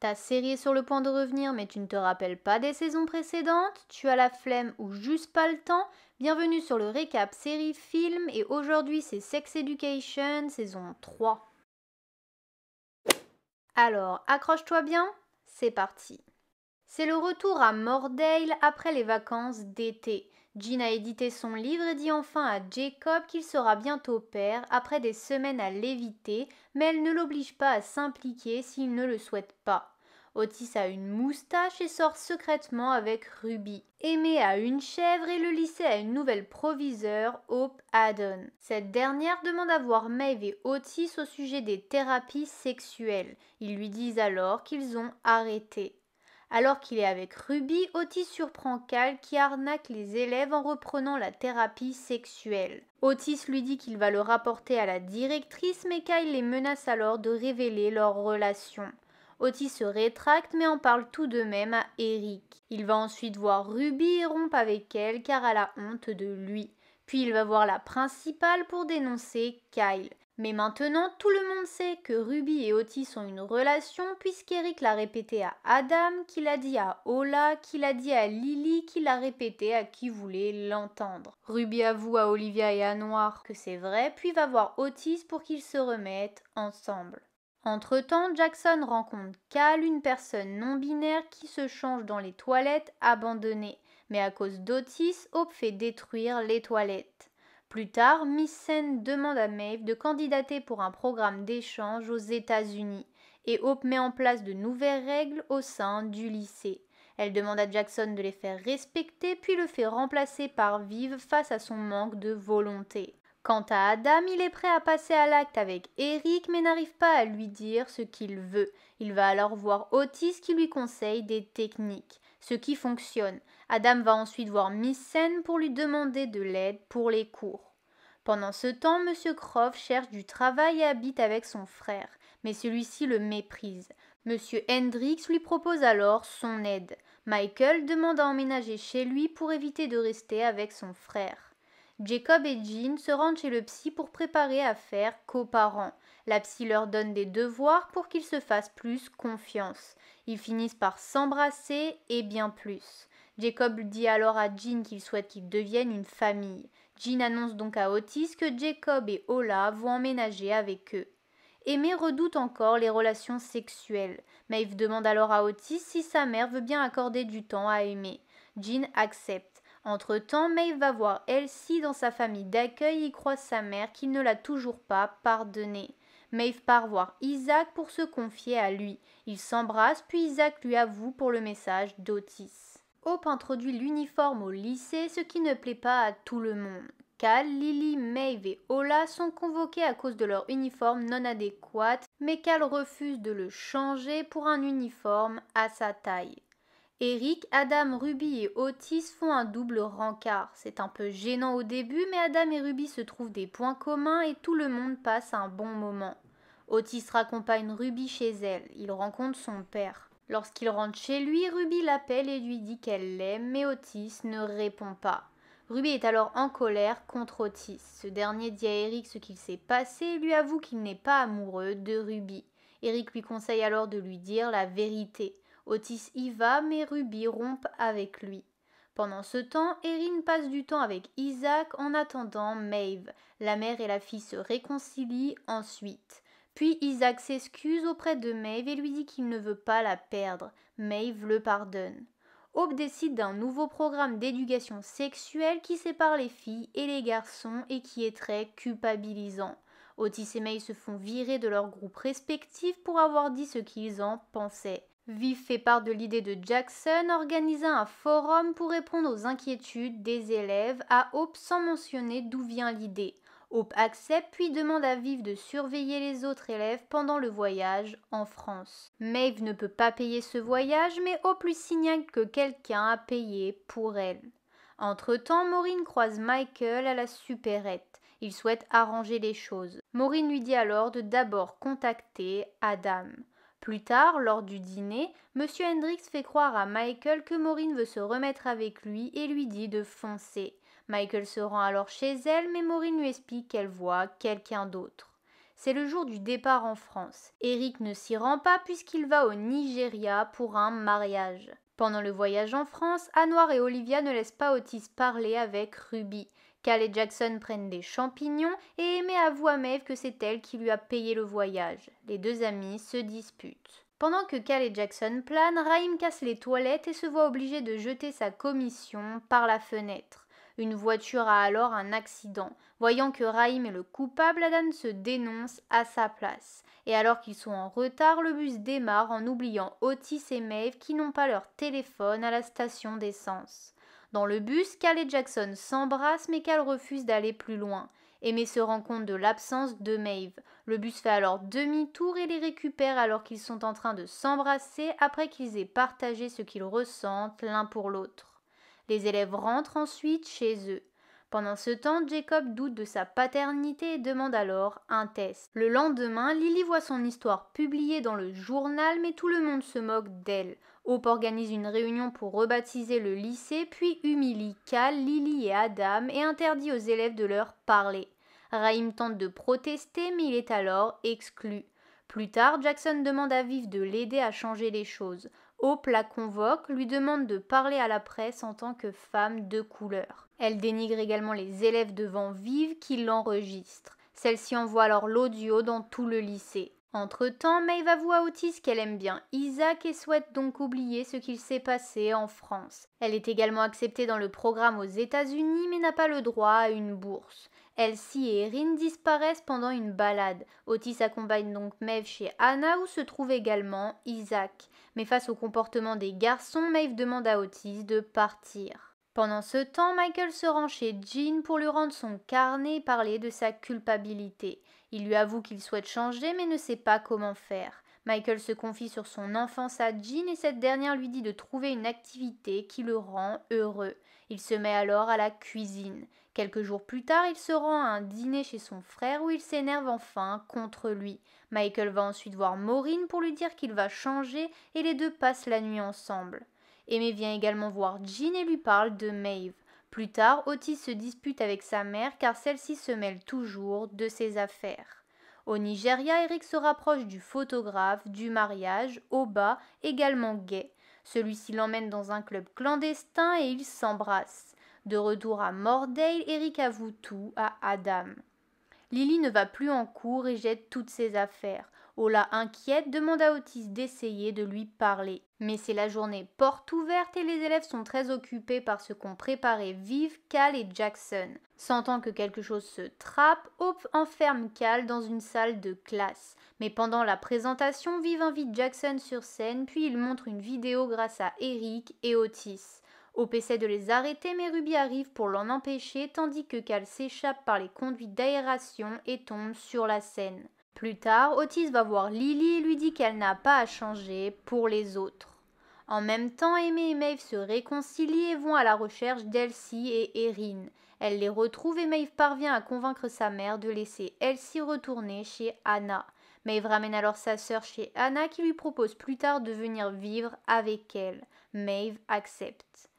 Ta série est sur le point de revenir mais tu ne te rappelles pas des saisons précédentes? Tu as la flemme ou juste pas le temps? Bienvenue sur le récap série film et aujourd'hui c'est Sex Education saison 3. Alors, accroche-toi bien, c'est parti. C'est le retour à Mordale après les vacances d'été. Jean a édité son livre et dit enfin à Jacob qu'il sera bientôt père après des semaines à l'éviter, mais elle ne l'oblige pas à s'impliquer s'il ne le souhaite pas. Otis a une moustache et sort secrètement avec Ruby. Aimé a une chèvre et le lycée a une nouvelle proviseure, Hope Haddon. Cette dernière demande à voir Maeve et Otis au sujet des thérapies sexuelles. Ils lui disent alors qu'ils ont arrêté. Alors qu'il est avec Ruby, Otis surprend Cal qui arnaque les élèves en reprenant la thérapie sexuelle. Otis lui dit qu'il va le rapporter à la directrice, mais Kyle les menace alors de révéler leur relation. Otis se rétracte mais en parle tout de même à Eric. Il va ensuite voir Ruby et rompt avec elle car elle a honte de lui. Puis il va voir la principale pour dénoncer Kyle. Mais maintenant, tout le monde sait que Ruby et Otis ont une relation puisqu'Eric l'a répété à Adam, qu'il a dit à Ola, qu'il a dit à Lily, qu'il a répété à qui voulait l'entendre. Ruby avoue à Olivia et à Noir que c'est vrai, puis va voir Otis pour qu'ils se remettent ensemble. Entre-temps, Jackson rencontre Cal, une personne non-binaire qui se change dans les toilettes abandonnées. Mais à cause d'Otis, Hope fait détruire les toilettes. Plus tard, Miss Sen demande à Maeve de candidater pour un programme d'échange aux États-Unis et Hope met en place de nouvelles règles au sein du lycée. Elle demande à Jackson de les faire respecter puis le fait remplacer par Viv face à son manque de volonté. Quant à Adam, il est prêt à passer à l'acte avec Eric mais n'arrive pas à lui dire ce qu'il veut. Il va alors voir Otis qui lui conseille des techniques, ce qui fonctionne. Adam va ensuite voir Miss Sen pour lui demander de l'aide pour les cours. Pendant ce temps, Monsieur Croft cherche du travail et habite avec son frère, mais celui-ci le méprise. Monsieur Hendricks lui propose alors son aide. Michael demande à emménager chez lui pour éviter de rester avec son frère. Jacob et Jean se rendent chez le psy pour préparer à faire coparents. La psy leur donne des devoirs pour qu'ils se fassent plus confiance. Ils finissent par s'embrasser et bien plus. Jacob dit alors à Jean qu'il souhaite qu'ils deviennent une famille. Jean annonce donc à Otis que Jacob et Ola vont emménager avec eux. Aimé redoute encore les relations sexuelles. Maeve demande alors à Otis si sa mère veut bien accorder du temps à Aimé. Jean accepte. Entre-temps, Maeve va voir Elsie dans sa famille d'accueil et croise sa mère qui ne l'a toujours pas pardonné. Maeve part voir Isaac pour se confier à lui. Ils s'embrassent puis Isaac lui avoue pour le message d'Otis. Hope introduit l'uniforme au lycée, ce qui ne plaît pas à tout le monde. Cal, Lily, Maeve et Ola sont convoqués à cause de leur uniforme non adéquat, mais Cal refuse de le changer pour un uniforme à sa taille. Eric, Adam, Ruby et Otis font un double rencard. C'est un peu gênant au début, mais Adam et Ruby se trouvent des points communs et tout le monde passe un bon moment. Otis raccompagne Ruby chez elle. Il rencontre son père. Lorsqu'il rentre chez lui, Ruby l'appelle et lui dit qu'elle l'aime, mais Otis ne répond pas. Ruby est alors en colère contre Otis. Ce dernier dit à Eric ce qu'il s'est passé et lui avoue qu'il n'est pas amoureux de Ruby. Eric lui conseille alors de lui dire la vérité. Otis y va, mais Ruby rompt avec lui. Pendant ce temps, Erin passe du temps avec Isaac en attendant Maeve. La mère et la fille se réconcilient ensuite. Puis Isaac s'excuse auprès de Maeve et lui dit qu'il ne veut pas la perdre. Maeve le pardonne. Hope décide d'un nouveau programme d'éducation sexuelle qui sépare les filles et les garçons et qui est très culpabilisant. Otis et Maeve se font virer de leurs groupes respectifs pour avoir dit ce qu'ils en pensaient. Viv fait part de l'idée de Jackson organiser un forum pour répondre aux inquiétudes des élèves à Hope sans mentionner d'où vient l'idée. Hope accepte puis demande à Viv de surveiller les autres élèves pendant le voyage en France. Maeve ne peut pas payer ce voyage mais Hope lui signale que quelqu'un a payé pour elle. Entre-temps, Maureen croise Michael à la supérette. Il souhaite arranger les choses. Maureen lui dit alors de d'abord contacter Adam. Plus tard, lors du dîner, M. Hendricks fait croire à Michael que Maureen veut se remettre avec lui et lui dit de foncer. Michael se rend alors chez elle, mais Maureen lui explique qu'elle voit quelqu'un d'autre. C'est le jour du départ en France. Eric ne s'y rend pas puisqu'il va au Nigeria pour un mariage. Pendant le voyage en France, Anwar et Olivia ne laissent pas Otis parler avec Ruby. Cal et Jackson prennent des champignons et Amy avoue à Maeve que c'est elle qui lui a payé le voyage. Les deux amis se disputent. Pendant que Cal et Jackson planent, Raïm casse les toilettes et se voit obligé de jeter sa commission par la fenêtre. Une voiture a alors un accident. Voyant que Raïm est le coupable, Adam se dénonce à sa place. Et alors qu'ils sont en retard, le bus démarre en oubliant Otis et Maeve qui n'ont pas leur téléphone à la station d'essence. Dans le bus, Cal et Jackson s'embrassent mais Cal refuse d'aller plus loin. Amy se rend compte de l'absence de Maeve. Le bus fait alors demi-tour et les récupère alors qu'ils sont en train de s'embrasser après qu'ils aient partagé ce qu'ils ressentent l'un pour l'autre. Les élèves rentrent ensuite chez eux. Pendant ce temps, Jacob doute de sa paternité et demande alors un test. Le lendemain, Lily voit son histoire publiée dans le journal mais tout le monde se moque d'elle. Hope organise une réunion pour rebaptiser le lycée, puis humilie Cal, Lily et Adam et interdit aux élèves de leur parler. Raïm tente de protester, mais il est alors exclu. Plus tard, Jackson demande à Viv de l'aider à changer les choses. Hope la convoque, lui demande de parler à la presse en tant que femme de couleur. Elle dénigre également les élèves devant Viv qui l'enregistrent. Celle-ci envoie alors l'audio dans tout le lycée. Entre-temps, Maeve avoue à Otis qu'elle aime bien Isaac et souhaite donc oublier ce qu'il s'est passé en France. Elle est également acceptée dans le programme aux États-Unis mais n'a pas le droit à une bourse. Elsie et Erin disparaissent pendant une balade. Otis accompagne donc Maeve chez Anna où se trouve également Isaac. Mais face au comportement des garçons, Maeve demande à Otis de partir. Pendant ce temps, Michael se rend chez Jean pour lui rendre son carnet et parler de sa culpabilité. Il lui avoue qu'il souhaite changer mais ne sait pas comment faire. Michael se confie sur son enfance à Jean et cette dernière lui dit de trouver une activité qui le rend heureux. Il se met alors à la cuisine. Quelques jours plus tard, il se rend à un dîner chez son frère où il s'énerve enfin contre lui. Michael va ensuite voir Maureen pour lui dire qu'il va changer et les deux passent la nuit ensemble. Amy vient également voir Jean et lui parle de Maeve. Plus tard, Otis se dispute avec sa mère car celle-ci se mêle toujours de ses affaires. Au Nigeria, Eric se rapproche du photographe du mariage, Oba, également gay. Celui-ci l'emmène dans un club clandestin et ils s'embrassent. De retour à Mordale, Eric avoue tout à Adam. Lily ne va plus en cours et jette toutes ses affaires. Ola, inquiète, demande à Otis d'essayer de lui parler. Mais c'est la journée porte ouverte et les élèves sont très occupés par ce qu'ont préparé Viv, Cal et Jackson. Sentant que quelque chose se trappe, Hope enferme Cal dans une salle de classe. Mais pendant la présentation, Viv invite Jackson sur scène, puis il montre une vidéo grâce à Eric et Otis. Hope essaie de les arrêter mais Ruby arrive pour l'en empêcher tandis que Cal s'échappe par les conduits d'aération et tombe sur la scène. Plus tard, Otis va voir Lily et lui dit qu'elle n'a pas à changer pour les autres. En même temps, Amy et Maeve se réconcilient et vont à la recherche d'Elsie et Erin. Elle les retrouve et Maeve parvient à convaincre sa mère de laisser Elsie retourner chez Anna. Maeve ramène alors sa sœur chez Anna qui lui propose plus tard de venir vivre avec elle. Maeve accepte.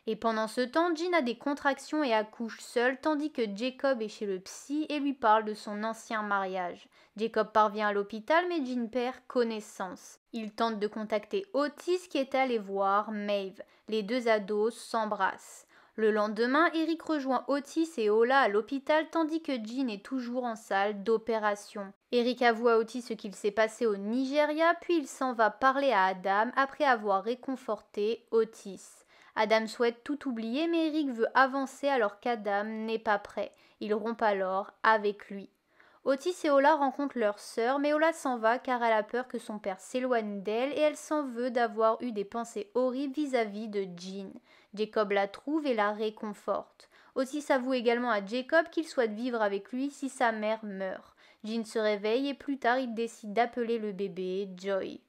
Et pendant ce temps, Jean a des contractions et accouche seule, tandis que Jacob est chez le psy et lui parle de son ancien mariage. Jacob parvient à l'hôpital, mais Jean perd connaissance. Il tente de contacter Otis qui est allé voir Maeve. Les deux ados s'embrassent. Le lendemain, Eric rejoint Otis et Ola à l'hôpital, tandis que Jean est toujours en salle d'opération. Eric avoue à Otis ce qu'il s'est passé au Nigeria, puis il s'en va parler à Adam après avoir réconforté Otis. Adam souhaite tout oublier mais Eric veut avancer alors qu'Adam n'est pas prêt. Il rompt alors avec lui. Otis et Ola rencontrent leur sœur mais Ola s'en va car elle a peur que son père s'éloigne d'elle et elle s'en veut d'avoir eu des pensées horribles vis-à-vis de Jean. Jacob la trouve et la réconforte. Otis avoue également à Jacob qu'il souhaite vivre avec lui si sa mère meurt. Jean se réveille et plus tard il décide d'appeler le bébé Joy.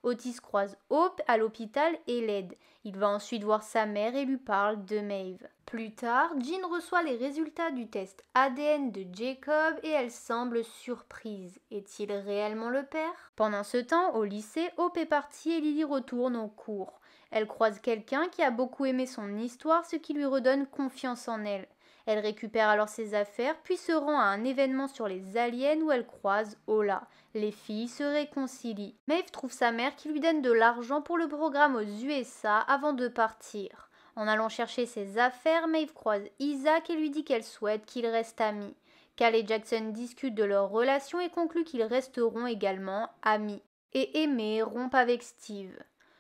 Otis croise Hope à l'hôpital et l'aide. Il va ensuite voir sa mère et lui parle de Maeve. Plus tard, Jean reçoit les résultats du test ADN de Jacob et elle semble surprise. Est-il réellement le père? Pendant ce temps, au lycée, Hope est partie et Lily retourne au cours. Elle croise quelqu'un qui a beaucoup aimé son histoire, ce qui lui redonne confiance en elle. Elle récupère alors ses affaires, puis se rend à un événement sur les aliens où elle croise Ola. Les filles se réconcilient. Maeve trouve sa mère qui lui donne de l'argent pour le programme aux USA avant de partir. En allant chercher ses affaires, Maeve croise Isaac et lui dit qu'elle souhaite qu'ils restent amis. Cal et Jackson discutent de leur relation et concluent qu'ils resteront également amis. Et Aimee rompt avec Steve.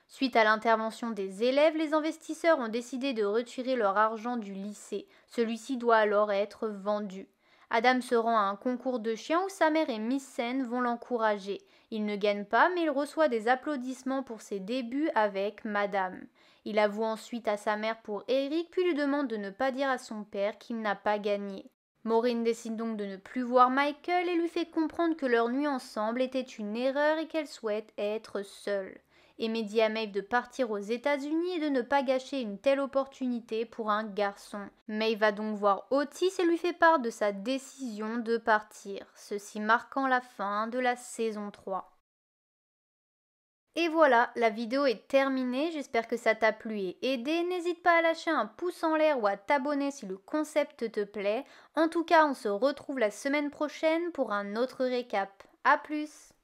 Suite à l'intervention des élèves, les investisseurs ont décidé de retirer leur argent du lycée. Celui-ci doit alors être vendu. Adam se rend à un concours de chiens où sa mère et Miss Sen vont l'encourager. Il ne gagne pas, mais il reçoit des applaudissements pour ses débuts avec Madame. Il avoue ensuite à sa mère pour Eric, puis lui demande de ne pas dire à son père qu'il n'a pas gagné. Maureen décide donc de ne plus voir Michael et lui fait comprendre que leur nuit ensemble était une erreur et qu'elle souhaite être seule. Aimee dit à Maeve de partir aux États-Unis et de ne pas gâcher une telle opportunité pour un garçon. Maeve va donc voir Otis et lui fait part de sa décision de partir, ceci marquant la fin de la saison 3. Et voilà, la vidéo est terminée, j'espère que ça t'a plu et aidé. N'hésite pas à lâcher un pouce en l'air ou à t'abonner si le concept te plaît. En tout cas, on se retrouve la semaine prochaine pour un autre récap. A plus!